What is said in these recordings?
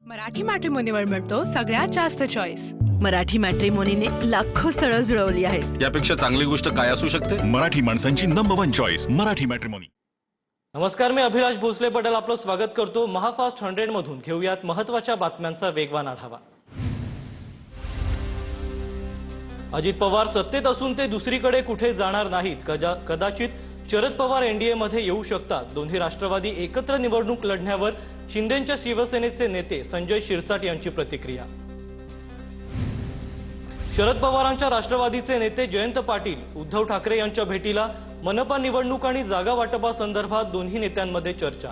मराठी मॅट्रिमोनीवर मिळतो सगळ्यात जास्त चॉईस। मराठी मॅट्रिमोनीने लाखो स्थळं जुळवली आहेत। यापेक्षा चांगली गोष्ट काय असू शकते? मराठी माणसांची नंबर 1 चॉईस मराठी मॅट्रिमोनी। नमस्कार, मी अभिलाष भोसले पटेल आपलं स्वागत करतो। महाफास्ट 100 मधून घेऊयात महत्त्वाच्या बातम्यांचा वेगवान आढावा। अजित पवार सत्तेत असून ते दुसरीकडे कुठे जाणार नाहीत। कदाचित शरद पवार एनडीए मध्ये येऊ शकतात। दोन्ही राष्ट्रवादी एकत्र निवडणूक लढण्यावर शिंदेंच्या शिवसेनेचे नेते संजय शिरसाट यांची प्रतिक्रिया। शरद पवारांच्या राष्ट्रवादीचे नेते जयंत पाटील उद्धव ठाकरे यांच्या भेटीला। मनपा निवडणूक आणि जागा वाटपासंदर्भात दोन्ही नेत्यांमध्ये चर्चा।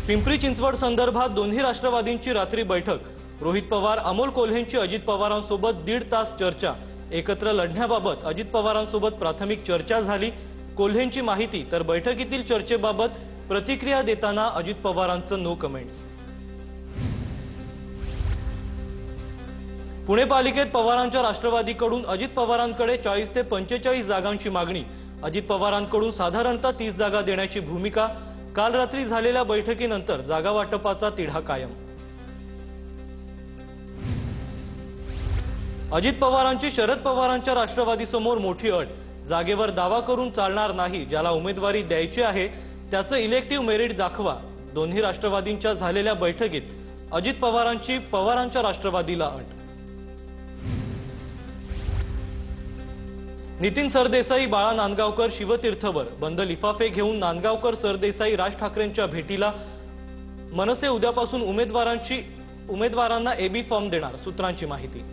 पिंपरी चिंचवड संदर्भात दोन्ही राष्ट्रवादींची रात्री बैठक। रोहित पवार अमोल कोल्हेंची अजित पवारांसोबत 1.5 तास चर्चा। एकत्र लढण्याबाबत अजित पवारांसोबत प्राथमिक चर्चा झाली। कोल्हेंची माहिती तर बैठकीतील चर्चेबाबत प्रतिक्रिया देताना अजित पवारांचं नो कमेंट्स। पुणे पालिकेत पवारांच्या राष्ट्रवादीकडून अजित पवारांकडे 40 ते 45 जागांची मागणी। अजित पवारांकडून साधारणतः 30 जागा देण्याची भूमिका। काल रात्री झालेल्या बैठकीनंतर जागा वाटपाचा तिढा कायम। अजित पवारांची शरद पवारांच्या राष्ट्रवादीसमोर मोठी अट। जागेवर दावा करून चालणार नाही, ज्याला उमेदवारी द्यायची आहे त्याचं इलेक्टिव्ह मेरिट दाखवा। दोन्ही राष्ट्रवादींच्या झालेल्या बैठकीत अजित पवारांची पवारांच्या राष्ट्रवादीला अट। नितीन सरदेसाई बाळा नांदगावकर शिवतीर्थवर बंद लिफाफे घेऊन नांदगावकर सरदेसाई राज ठाकरेंच्या भेटीला। मनसे उद्यापासून उमेदवारांना एबी फॉर्म देणार, सूत्रांची माहिती।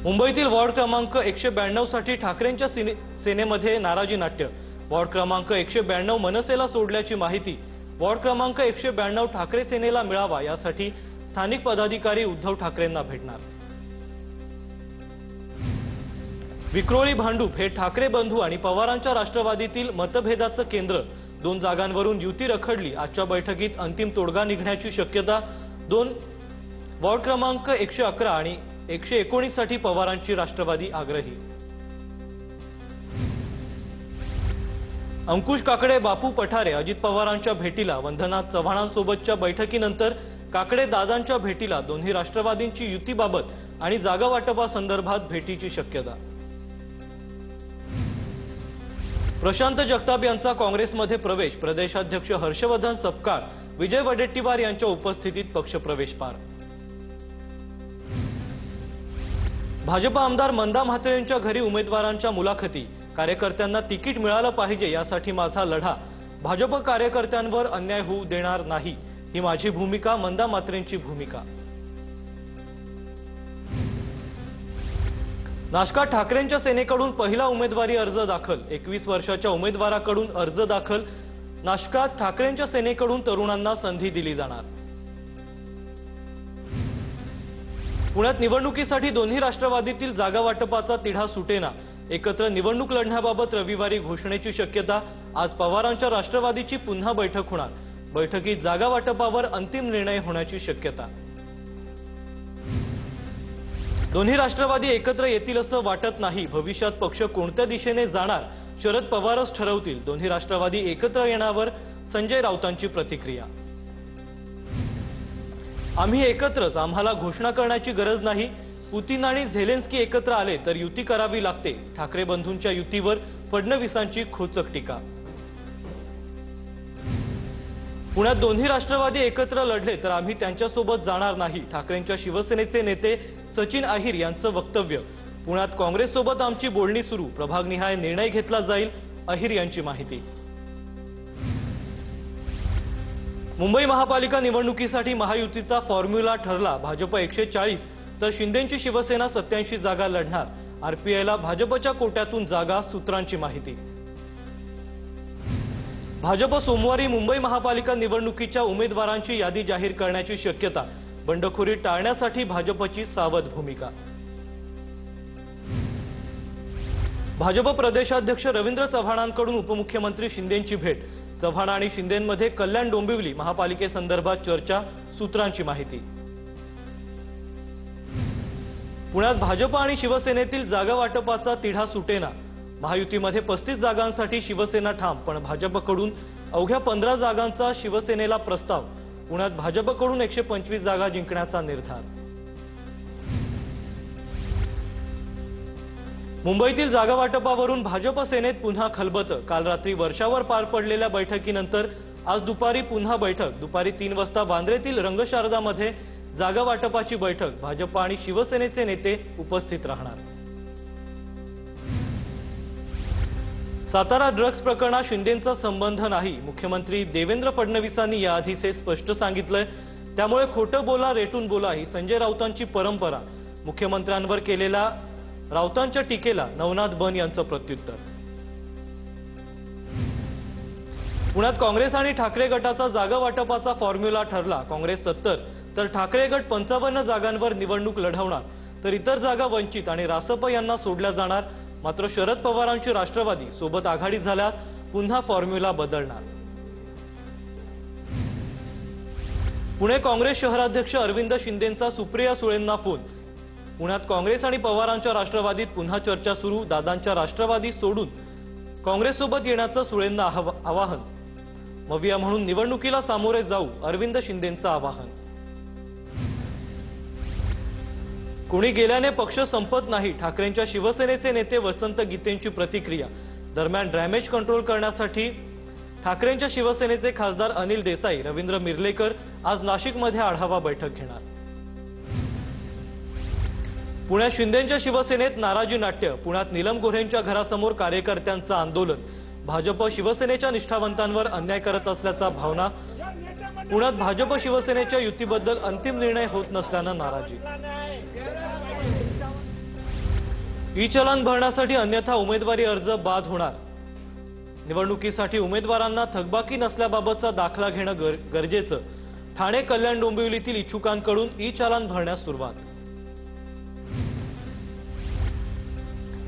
मुंबईतील वॉर्ड क्रमांक 192 साठी ठाकरेंच्या सेनेमध्ये नाराजी नाट्य। वॉर्ड क्रमांक 192 मनसेला सोडल्याची माहिती। वॉर्ड क्रमांक 192 ठाकरे सेनेला मिळावा यासाठी स्थानिक पदाधिकारी उद्धव ठाकरेंना भेटणार। विक्रोळी भांडूप हे ठाकरे बंधू आणि पवारांच्या राष्ट्रवादीतील मतभेदाचं केंद्र। 2 जागांवरून युती रखडली। आजच्या बैठकीत अंतिम तोडगा निघण्याची शक्यता। 2 वॉर्ड क्रमांक 111 आणि 119 साठी पवारांची राष्ट्रवादी आग्रही। अंकुश काकडे बापू पठारे अजित पवारांच्या भेटीला। वंदना चव्हाणांसोबतच्या बैठकीनंतर काकडे दादांच्या भेटीला। दोन्ही राष्ट्रवादींची युतीबाबत आणि जागा वाटपासंदर्भात भेटीची शक्यता। प्रशांत जगताप यांचा काँग्रेसमध्ये प्रवेश। प्रदेशाध्यक्ष हर्षवर्धन सपकाळ, विजय वडेट्टीवार यांच्या उपस्थितीत पक्षप्रवेश पार। भाजप आमदार मंदा म्हात्रेंच्या घरी उमेदवारांच्या मुलाखती। कार्यकर्त्यांना तिकीट मिळालं पाहिजे यासाठी माझा लढा। भाजप कार्यकर्त्यांवर अन्याय होऊ देणार नाही, ही माझी भूमिका, मंदा म्हात्रेंची भूमिका। नाशकात ठाकरेंच्या सेनेकडून पहिला उमेदवारी अर्ज दाखल। 21 वर्षाच्या उमेदवाराकडून अर्ज दाखल। नाशकात ठाकरेंच्या सेनेकडून तरुणांना संधी दिली जाणार। पुण्यात निवडणुकीसाठी दोन्ही राष्ट्रवादीतील जागा वाटपाचा तिढा सुटेना। एकत्र निवडणूक लढण्याबाबत रविवारी घोषणेची शक्यता। आज पवारांच्या राष्ट्रवादीची पुन्हा बैठक होणार। बैठकीत जागा वाटपावर अंतिम निर्णय होण्याची शक्यता। दोन्ही राष्ट्रवादी एकत्र येतील असं वाटत नाही। भविष्यात पक्ष कोणत्या दिशेने जाणार शरद पवारच ठरवतील। दोन्ही राष्ट्रवादी एकत्र येण्यावर संजय राऊतांची प्रतिक्रिया। आम्ही एकत्रच, आम्हाला घोषणा करण्याची गरज नाही। पुतीन आणि झेलेन्स्की एकत्र आले तर युती करावी लागते। ठाकरे बंधूंच्या युतीवर फडणवीसांची खोचक टीका। पुण्यात दोन्ही राष्ट्रवादी एकत्र लढले तर आम्ही त्यांच्यासोबत जाणार नाही। ठाकरेंच्या शिवसेनेचे नेते सचिन अहिर यांचं वक्तव्य। पुण्यात काँग्रेससोबत आमची बोलणी सुरू, प्रभागनिहाय निर्णय घेतला जाईल, अहिर यांची माहिती। मुंबई महापालिका निवडणुकीसाठी महायुतीचा फॉर्म्युला ठरला। भाजप 140 तर शिंदेंची शिवसेना 87 जागा लढणार। आरपीआयला भाजपच्या कोट्यातून जागा, सूत्रांची माहिती। भाजप सोमवारी मुंबई महापालिका निवडणुकीच्या उमेदवारांची यादी जाहीर करण्याची शक्यता। बंडखोरी टाळण्यासाठी भाजपची सावध भूमिका। भाजप प्रदेशाध्यक्ष रवींद्र चव्हाणांकडून उपमुख्यमंत्री शिंदेंची भेट। चव्हाण आणि शिंदेंमध्ये कल्याण डोंबिवली महापालिकेसंदर्भात चर्चा, सूत्रांची माहिती। पुण्यात भाजप आणि शिवसेनेतील जागा वाटपाचा तिढा सुटेना। महायुतीमध्ये 35 जागांसाठी शिवसेना ठाम, पण भाजपकडून अवघ्या 15 जागांचा शिवसेनेला प्रस्ताव. पुण्यात भाजपकडून 125 जागा जिंकण्याचा निर्धार. मुंबईतील जागा वाटपावरून भाजप सेनेत पुन्हा खलबत. काल रात्री वर्षावर पार पडलेल्या बैठकीनंतर आज दुपारी पुन्हा बैठक. दुपारी 3 वाजता वांद्रेतील रंगशारदामध्ये जागा वाटपाची बैठक. भाजप आणि शिवसेनेचे नेते उपस्थित राहणार. सातारा ड्रग्ज प्रकरणात शिंदेंचा संबंध नाही, मुख्यमंत्री देवेंद्र फडणवीसांनी याआधीच हे स्पष्ट सांगितलंय. त्यामुळे खोटं बोला रेटून बोला ही संजय राऊतांची परंपरा. मुख्यमंत्र्यांवर केलेल्या राऊतांच्या टीकेला नवनाथ बन यांचं प्रत्युत्तर. पुण्यात काँग्रेस आणि ठाकरे गटाचा जागा वाटपाचा फॉर्म्युला ठरला. काँग्रेस 70 तर ठाकरे गट 55 जागांवर निवडणूक लढवणार, तर इतर जागा वंचित आणि रासप यांना सोडल्या जाणार. मात्र शरद पवारांची राष्ट्रवादी सोबत आघाडी झाल्यास पुन्हा फॉर्म्युला बदलणार. पुणे काँग्रेस शहराध्यक्ष अरविंद शिंदेंचा सुप्रिया सुळेंना फोन. पुण्यात काँग्रेस आणि पवारांच्या राष्ट्रवादीत पुन्हा चर्चा सुरू. दादांच्या राष्ट्रवादी सोडून काँग्रेससोबत येण्याचं सुळेंना आवाहन. मविया म्हणून निवडणुकीला सामोरे जाऊ, अरविंद शिंदेंचं आवाहन. कोणी गेल्याने पक्ष संपत नाही, ठाकरेंच्या शिवसेनेचे नेते वसंत गीतेंची प्रतिक्रिया. दरम्यान डॅमेज कंट्रोल करण्यासाठी ठाकरेंच्या शिवसेनेचे खासदार अनिल देसाई, रवींद्र मिर्लेकर आज नाशिकमध्ये आढावा बैठक घेणार. पुण्यात शिंदेंच्या शिवसेनेत नाराजी नाट्य. पुण्यात नीलम गोऱ्हेंच्या घरासमोर कार्यकर्त्यांचं आंदोलन. भाजप शिवसेनेच्या निष्ठावंतांवर अन्याय करत असल्याचा भावना. पुण्यात भाजप शिवसेनेच्या युतीबद्दल अंतिम निर्णय होत नसल्यानं नाराजी. ई चलन भरण्यासाठी अन्यथा उमेदवारी अर्ज बाद होणार. निवडणुकीसाठी उमेदवारांना थकबाकी नसल्याबाबतचा दाखला घेणं गरजेचं. ठाणे कल्याण डोंबिवलीतील इच्छुकांकडून ई चलन भरण्यास सुरुवात.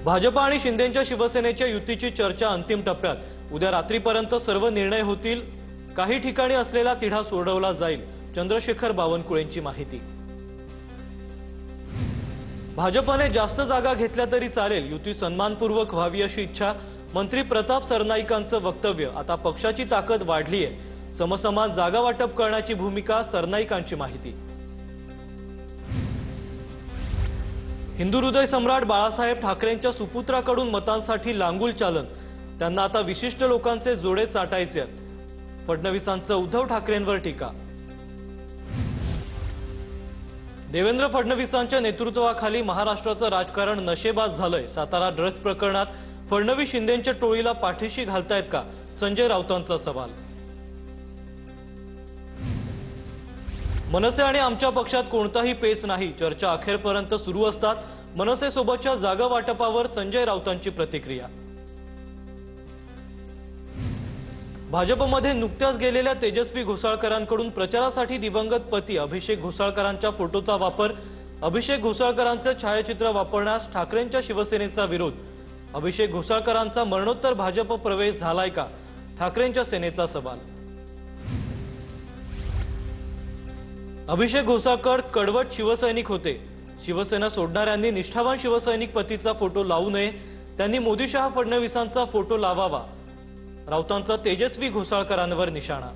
भाजप आणि शिंदेंच्या शिवसेनेच्या युतीची चर्चा अंतिम टप्प्यात. उद्या रात्रीपर्यंत सर्व निर्णय होतील. काही ठिकाणी असलेला तिढा सोडवला जाईल. चंद्रशेखर बावनकुळेंची माहिती. भाजपने जास्त जागा घेतल्या तरी चालेल, युती सन्मानपूर्वक व्हावी अशी इच्छा. मंत्री प्रताप सरनाईकांचं वक्तव्य. आता पक्षाची ताकद वाढलीय, समसमान जागा वाटप करण्याची भूमिका. सरनाईकांची माहिती. हिंदू हृदय सम्राट बाळासाहेब ठाकरेंच्या सुपुत्राकडून मतांसाठी लांगुल चालन. त्यांना आता विशिष्ट लोकांचे जोडे चाटायचे आहेत. फडणवीसांचं उद्धव ठाकरेंवर टीका. देवेंद्र फडणवीसांच्या नेतृत्वाखाली महाराष्ट्राचं राजकारण नशेबाज झालंय. सातारा ड्रग्ज प्रकरणात फडणवीस शिंदेंच्या टोळीला पाठीशी घालतायत का, संजय राऊतांचा सवाल. मनसे आणि आमच्या पक्षात कोणताही पेच नाही, चर्चा अखेरपर्यंत सुरू असतात. मनसे सोबतच्या जागा वाटपावर संजय राऊतांची प्रतिक्रिया. भाजपमध्ये नुकत्याच गेलेल्या तेजस्वी घोसाळकरांकडून प्रचारासाठी दिवंगत पती अभिषेक घोसाळकरांच्या फोटोचा वापर. अभिषेक घोसाळकरांचे छायाचित्र वापरण्यास ठाकरेंच्या शिवसेनेचा विरोध. अभिषेक घोसाळकरांचा मरणोत्तर भाजप प्रवेश झालाय का, ठाकरेंच्या सेनेचा सवाल. अभिषेक घोसाळकर कडवट शिवसैनिक होते. शिवसेना सोडणाऱ्यांनी निष्ठावान शिवसैनिक पतीचा फोटो लावू नये. त्यांनी मोदी-शहा फडणवीसांचा फोटो लावावा. राऊतांचा तेजस्वी घोसाळकरांवर निशाणा.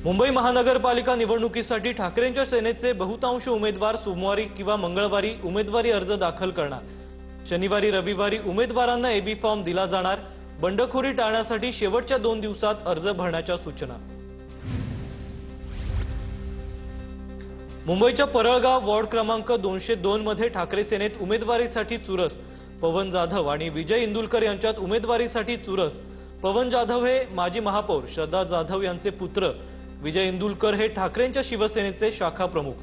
मुंबई महानगरपालिका निवडणुकीसाठी ठाकरेंच्या सेनेचे बहुतांश उमेदवार सोमवारी किंवा मंगळवारी उमेदवारी अर्ज दाखल करणार. शनिवारी रविवारी उमेदवारांना एबी फॉर्म दिला जाणार. बंडखोरी टाळण्यासाठी शेवटच्या 2 दिवसात अर्ज भरण्याच्या सूचना. मुंबईच्या परळगाव वॉर्ड क्रमांक 202 मध्ये ठाकरे सेनेत उमेदवारीसाठी चुरस. पवन जाधव आणि विजय इंदुलकर यांच्यात उमेदवारीसाठी चुरस. पवन जाधव हे माजी महापौर श्रद्धा जाधव यांचे पुत्र. विजय इंदुलकर हे ठाकरेंच्या शिवसेनेचे शाखा प्रमुख.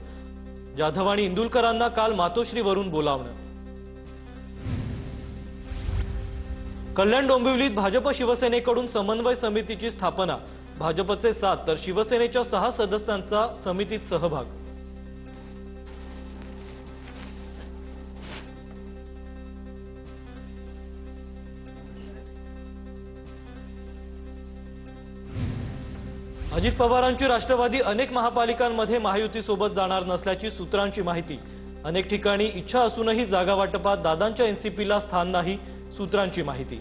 जाधव आणि इंदुलकरांना काल मातोश्रीवरून बोलावणं. कल्याण डोंबिवलीत भाजप शिवसेनेकडून समन्वय समितीची स्थापना. भाजपचे 7 तर शिवसेनेच्या 6 सदस्यांचा समितीत सहभाग. अजित पवारांची राष्ट्रवादी अनेक महापालिकांमध्ये महायुतीसोबत जाणार नसल्याची सूत्रांची माहिती. अनेक ठिकाणी इच्छा असूनही जागा वाटपात दादांच्या एनसीपीला स्थान नाही, सूत्रांची माहिती।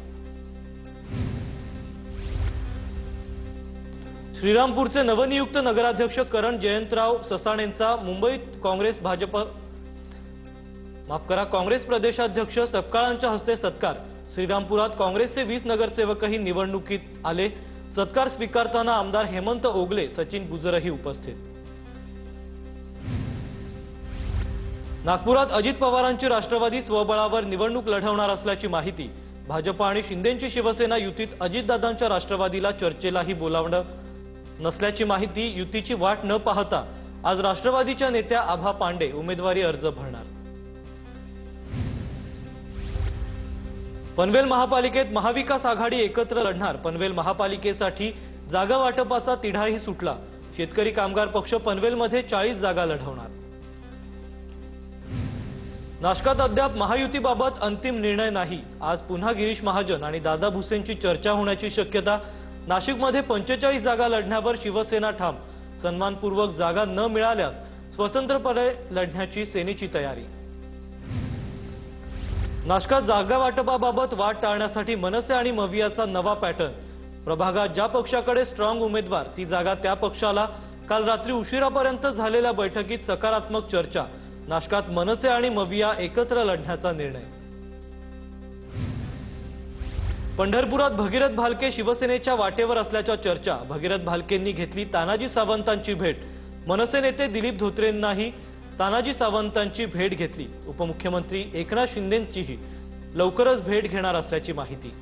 श्रीरामपूरचे नवनियुक्त नगराध्यक्ष करण जयंतराव ससाणेंचा मुंबईत काँग्रेस प्रदेशाध्यक्ष सपकाळांच्या हस्ते सत्कार। श्रीरामपुरात काँग्रेसचे 20 नगरसेवकही निवडणुकीत आले। सत्कार स्वीकारताना आमदार हेमंत ओगले, सचिन गुजरही उपस्थित। नागपुरात अजित पवारांची राष्ट्रवादी स्वबळावर निवडणूक लढवणार असल्याची माहिती। भाजप आणि शिंदेंची शिवसेना युतीत अजितदादांच्या राष्ट्रवादीला चर्चेलाही बोलावणं नसल्याची माहिती। युतीची वाट न पाहता आज राष्ट्रवादीच्या नेत्या आभा पांडे उमेदवारी अर्ज भरणार। पनवेल महापालिकेत महाविकास आघाडी एकत्र लढणार। पनवेल महापालिकेसाठी जागा वाटपाचा तिढाही सुटला। शेतकरी कामगार पक्ष पनवेलमध्ये 40 जागा लढवणार। नाशकात अद्याप महायुतीबाबत अंतिम निर्णय नाही। आज पुन्हा गिरीश महाजन आणि दादा भुसेंची चर्चा होण्याची शक्यता। नाशिकमध्ये 45 जागा लढण्यावर शिवसेना ठाम। सन्मानपूर्वक जागा न मिळाल्यास स्वतंत्रपणे लढण्याची सेनेची तयारी। नाशकात जागा वाटपाबाबत वाद टाळण्यासाठी मनसे आणि मवियाचा नवा पॅटर्न। प्रभागात ज्या पक्षाकडे स्ट्रॉंग उमेदवार ती जागा त्या पक्षाला। काल रात्री उशिरापर्यंत झालेल्या बैठकीत सकारात्मक चर्चा। नाशकात मनसे आणि मविया एकत्र लढण्याचा निर्णय। पंढरपुरात भगीरथ भालके शिवसेनेच्या वाटेवर असल्याच्या चर्चा। भगीरथ भालकेंनी घेतली तानाजी सावंतांची भेट। मनसे नेते दिलीप धोत्रेंनाही तानाजी सावंतांची भेट घेतली। उपमुख्यमंत्री एकनाथ शिंदेंचीही लवकरच भेट घेणार असल्याची माहिती।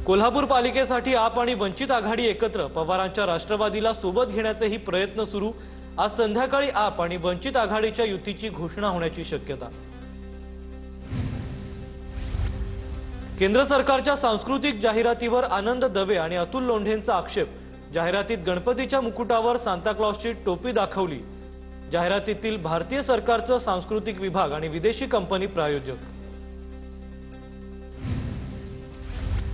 कोल्हापूर पालिकेसाठी आप आणि वंचित आघाडी एकत्र। पवारांच्या राष्ट्रवादीला सोबत घेण्याचेही प्रयत्न सुरू। आज संध्याकाळी आप आणि वंचित आघाडीच्या युतीची घोषणा होण्याची शक्यता। केंद्र सरकारच्या सांस्कृतिक जाहिरातीवर आनंद दवे आणि अतुल लोंढेंचा आक्षेप। जाहिरातीत गणपतीच्या मुकुटावर सांताक्लॉसची टोपी दाखवली। जाहिरातीतील भारतीय सरकारचं सांस्कृतिक विभाग आणि विदेशी कंपनी प्रायोजक।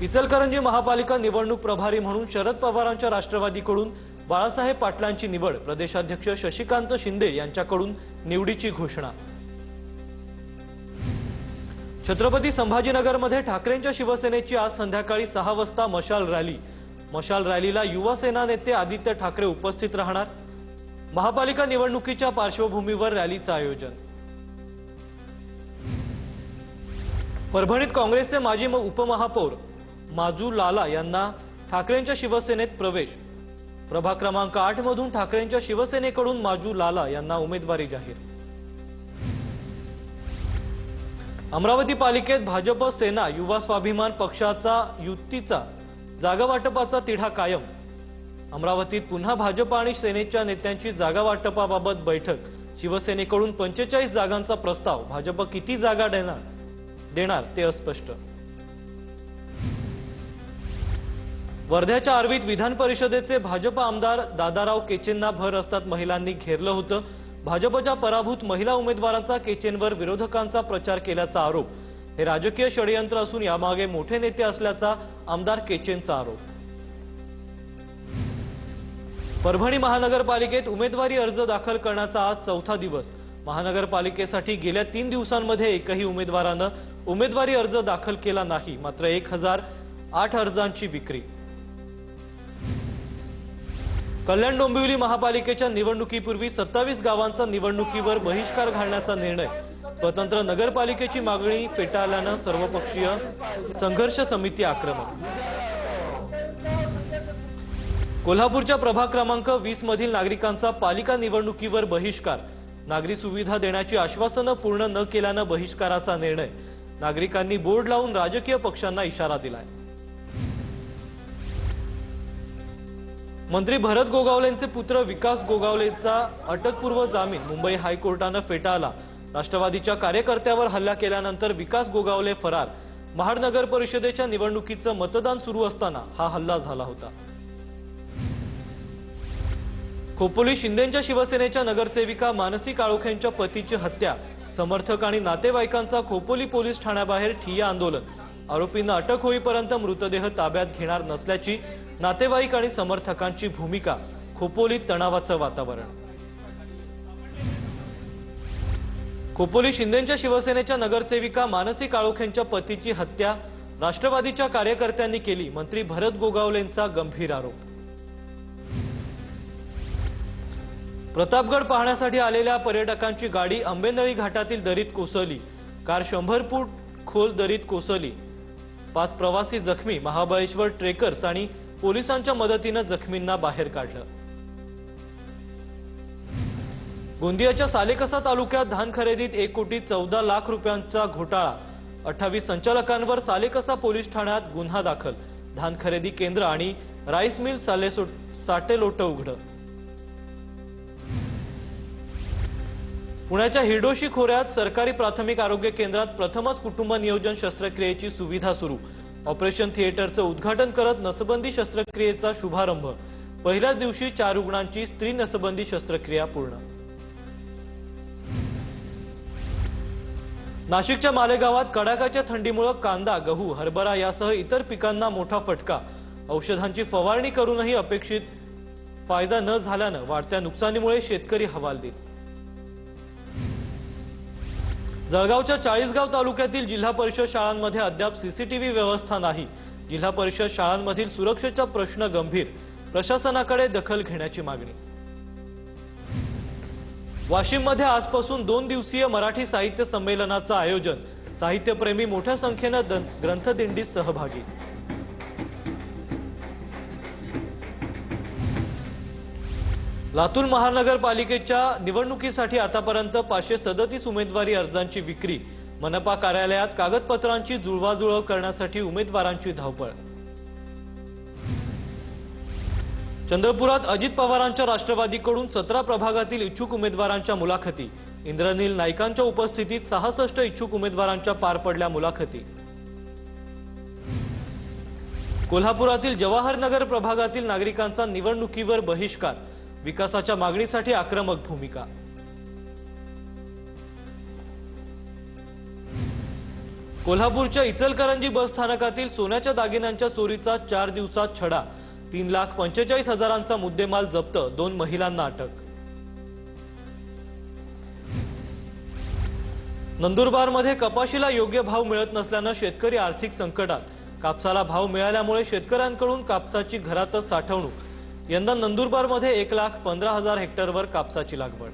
इचलकरंजी महापालिका निवडणूक प्रभारी म्हणून शरद पवारांच्या राष्ट्रवादीकडून बाळासाहेब पाटलांची निवड। प्रदेशाध्यक्ष शशिकांत शिंदे यांच्याकडून निवडीची घोषणा। छत्रपती संभाजीनगरमध्ये ठाकरेंच्या शिवसेनेची आज संध्याकाळी 6 वाजता मशाल रॅली। मशाल रॅलीला युवा सेना नेते आदित्य ठाकरे उपस्थित राहणार। महापालिका निवडणुकीच्या पार्श्वभूमीवर रॅलीचं आयोजन। परभणीत काँग्रेसचे माजी उपमहापौर माजू लाला यांना ठाकरेंच्या शिवसेनेत प्रवेश। प्रभाग क्रमांक 8 मधून ठाकरेंच्या शिवसेनेकडून माजू लाला यांना उमेदवारी जाहीर। अमरावती पालिकेत भाजप सेना युवा स्वाभिमान पक्षाचा युतीचा जागा वाटपाचा तिढा कायम। अमरावतीत पुन्हा भाजप आणि सेनेच्या नेत्यांची जागा वाटपाबाबत बैठक। शिवसेनेकडून 45 जागांचा प्रस्ताव। भाजप किती जागा देणार ते अस्पष्ट। वर्ध्याच्या आर्वीत विधान परिषदेचे भाजप आमदार दादाराव केचेंना भर रस्त्यात महिलांनी घेरलं होतं। भाजपच्या पराभूत महिला उमेदवारांचा केचेंवर विरोधकांचा प्रचार केल्याचा आरोप। हे राजकीय षडयंत्र असून यामागे मोठे नेते असल्याचा आमदार केचेंचा आरोप। परभणी महानगरपालिकेत उमेदवारी अर्ज दाखल करण्याचा आज 4था दिवस। महानगरपालिकेसाठी गेल्या 3 दिवसांमध्ये एकही उमेदवारानं उमेदवारी अर्ज दाखल केला नाही। मात्र 1008 अर्जांची विक्री। कल्याण डोंबिवली महापालिकेच्या निवडणुकीपूर्वी 27 गावांचा निवडणुकीवर बहिष्कार घालण्याचा निर्णय। स्वतंत्र नगरपालिकेची मागणी फेटाळल्यानं सर्वपक्षीय संघर्ष समिती आक्रमक। कोल्हापूरच्या प्रभाग क्रमांक 20 मधील नागरिकांचा पालिका निवडणुकीवर बहिष्कार। नागरी सुविधा देण्याची आश्वासनं पूर्ण न केल्यानं बहिष्काराचा निर्णय। नागरिकांनी बोर्ड लावून राजकीय पक्षांना इशारा दिलाय। मंत्री भरत गोगावलेंचे पुत्र विकास गोगावलेंचा अटकपूर्व जामीन मुंबई हायकोर्टानं फेटाळला। राष्ट्रवादीच्या कार्यकर्त्यावर हल्ला केल्यानंतर विकास गोगावले फरार। महाड नगर परिषदेच्या निवडणुकीचं मतदान सुरू असताना हा हल्ला झाला होता। खोपोली शिंदेंच्या शिवसेनेच्या नगरसेविका मानसी काळोखेंच्या पतीची हत्या। समर्थक आणि नातेवाईकांचा खोपोली पोलीस ठाण्याबाहेर ठिय्या आंदोलन। आरोपींना अटक होईपर्यंत मृतदेह ताब्यात घेणार नसल्याची नातेवाईक आणि समर्थकांची भूमिका। खोपोलीत तणावाचं वातावरण। खोपोली शिंदेच्या शिवसेनेच्या नगरसेविका मानसी काळोखेंच्या पतीची हत्या राष्ट्रवादीच्या कार्यकर्त्यांनी केली, मंत्री भरत गोगावलेंचा गंभीर आरोप. प्रतापगड पाहण्यासाठी आलेल्या पर्यटकांची गाडी आंबेनळी घाटातील दरीत कोसळली. कार 100 फूट खोल दरीत कोसळली. 5 प्रवासी जखमी. महाबळेश्वर ट्रेकर्स आणि पोलिसांच्या मदतीने जखमींना बाहेर काढलं. गोंदियाच्या सालेकसा तालुक्यात धान खरेदीत 1,14,00,000 रुपयांचा घोटाळा. 28 संचालकांवर सालेकसा पोलीस ठाण्यात गुन्हा दाखल. धान खरेदी केंद्र आणि राईस मिल साटेलोट उघड. पुण्याच्या हिरडोशी खोऱ्यात सरकारी प्राथमिक आरोग्य केंद्रात प्रथमच कुटुंब नियोजन शस्त्रक्रियेची सुविधा सुरू. ऑपरेशन थिएटरचं उद्घाटन करत नसबंदी शस्त्रक्रियेचा शुभारंभ. पहिल्याच दिवशी 4 रुग्णांची स्त्री नसबंदी शस्त्रक्रिया पूर्ण. नाशिकच्या मालेगावात कडाक्याच्या थंडीमुळे कांदा, गहू, हरभरा यासह इतर पिकांना मोठा फटका. औषधांची फवारणी करूनही अपेक्षित फायदा न झाल्यानं वाढत्या नुकसानीमुळे शेतकरी हवालदिल. जळगावच्या चाळीसगाव तालुक्यातील जिल्हा परिषद शाळांमध्ये अद्याप सीसीटीव्ही व्यवस्था नाही. जिल्हा परिषद शाळांमधील सुरक्षेचा प्रश्न गंभीर. प्रशासनाकडे दखल घेण्याची मागणी. वाशिममध्ये आजपासून 2 दिवसीय मराठी साहित्य संमेलनाचं आयोजन. साहित्यप्रेमी मोठ्या संख्येने ग्रंथदिंडीत सहभागी. लातूर महानगरपालिकेच्या निवडणुकीसाठी आतापर्यंत 537 उमेदवारी अर्जांची विक्री. मनपा कार्यालयात कागदपत्रांची जुळवाजुळव करण्यासाठी उमेदवारांची धावपळ. चंद्रपुरात अजित पवारांच्या राष्ट्रवादीकडून 17 प्रभागातील इच्छुक उमेदवारांच्या मुलाखती. इंद्रनील नाईकांच्या उपस्थितीत 66 इच्छुक उमेदवारांच्या पार पडल्या मुलाखती. कोल्हापुरातील जवाहरनगर प्रभागातील नागरिकांचा निवडणुकीवर बहिष्कार. विकासाच्या मागणीसाठी आक्रमक भूमिका. कोल्हापूरच्या इचलकरंजी बस स्थानकातील सोन्याच्या दागिन्यांच्या चोरीचा 4 दिवसात छडा. 3,45,000चा मुद्देमाल जप्त. 2 महिलांना अटक. नंदुरबारमध्ये कपाशीला योग्य भाव मिळत नसल्यानं शेतकरी आर्थिक संकटात. कापसाला भाव मिळाल्यामुळे शेतकऱ्यांकडून कापसाची घरातच साठवणूक. यंदा नंदुरबारमध्ये 1,15,000 हेक्टरवर कापसाची लागवड.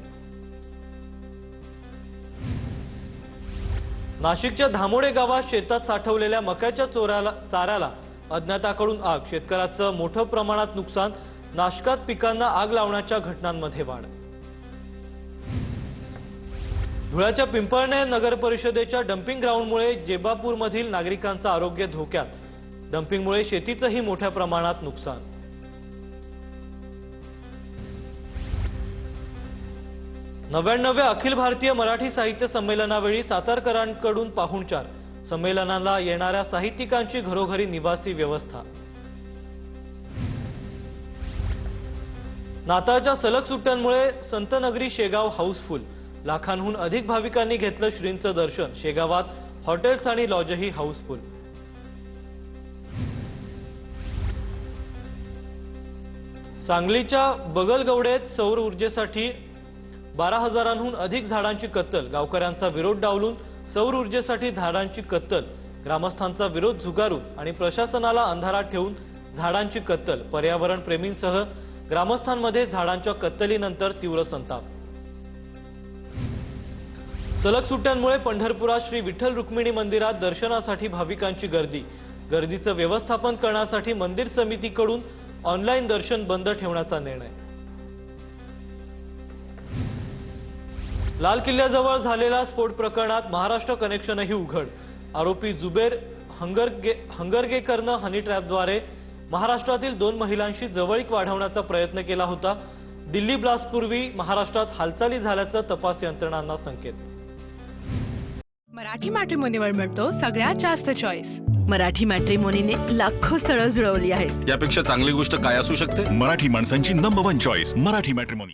नाशिकच्या धामोडे गावात शेतात साठवलेल्या मक्याच्या चाऱ्याला अज्ञाताकडून आग. शेतकऱ्याचं मोठ्या प्रमाणात नुकसान. नाशकात पिकांना आग लावण्याच्या घटनांमध्ये वाढ. धुळ्याच्या पिंपळनेर नगर परिषदेच्या डम्पिंग ग्राउंडमुळे जेबापूरमधील नागरिकांचं आरोग्य धोक्यात. डम्पिंगमुळे शेतीचंही मोठ्या प्रमाणात नुकसान. 99व्या अखिल भारतीय मराठी साहित्य संमेलनावेळी सातारकरांकडून पाहुणचार. संमेलनाला येणाऱ्या साहित्यिकांची घरोघरी निवासी व्यवस्था. नाताळच्या सलग सुट्ट्यांमुळे संतनगरी शेगाव हाऊसफुल. लाखांहून अधिक भाविकांनी घेतलं श्रींचं दर्शन. शेगावात हॉटेल्स आणि लॉजही हाऊसफुल. सांगलीच्या बगलगवडेत सौर ऊर्जेसाठी 12,000हून अधिक झाडांची कत्तल. गावकऱ्यांचा विरोध डावलून सौर ऊर्जेसाठी झाडांची कत्तल. ग्रामस्थांचा विरोध झुगारून आणि प्रशासनाला अंधारात ठेवून झाडांची कत्तल. पर्यावरण प्रेमींसह ग्रामस्थांमध्ये झाडांच्या कत्तलीनंतर तीव्र संताप. सलग सुट्ट्यांमुळे पंढरपुरात श्री विठ्ठल रुक्मिणी मंदिरात दर्शनासाठी भाविकांची गर्दी. गर्दीचं व्यवस्थापन करण्यासाठी मंदिर समितीकडून ऑनलाईन दर्शन बंद ठेवण्याचा निर्णय. लाल किल्ल्याजवळ झालेल्या स्फोट प्रकरणात महाराष्ट्र कनेक्शनही उघड. आरोपी जुबेर हंगरगेकरनं हनी ट्रॅपद्वारे महाराष्ट्रातील 2 महिलांशी जवळीक वाढवण्याचा प्रयत्न केला होता. दिल्ली ब्लास्टपूर्वी महाराष्ट्रात हालचाली झाल्याचं तपास यंत्रणांना संकेत. मराठी मॅट्रिमोनीवर मिळतो सगळ्यात जास्त चॉईस. मराठी मॅट्रिमोनीने लाखो स्थळं जुळवली आहेत. यापेक्षा चांगली गोष्ट काय असू शकते. मराठी माणसांची नंबर 1 चॉईस मराठी मॅट्रिमोनी.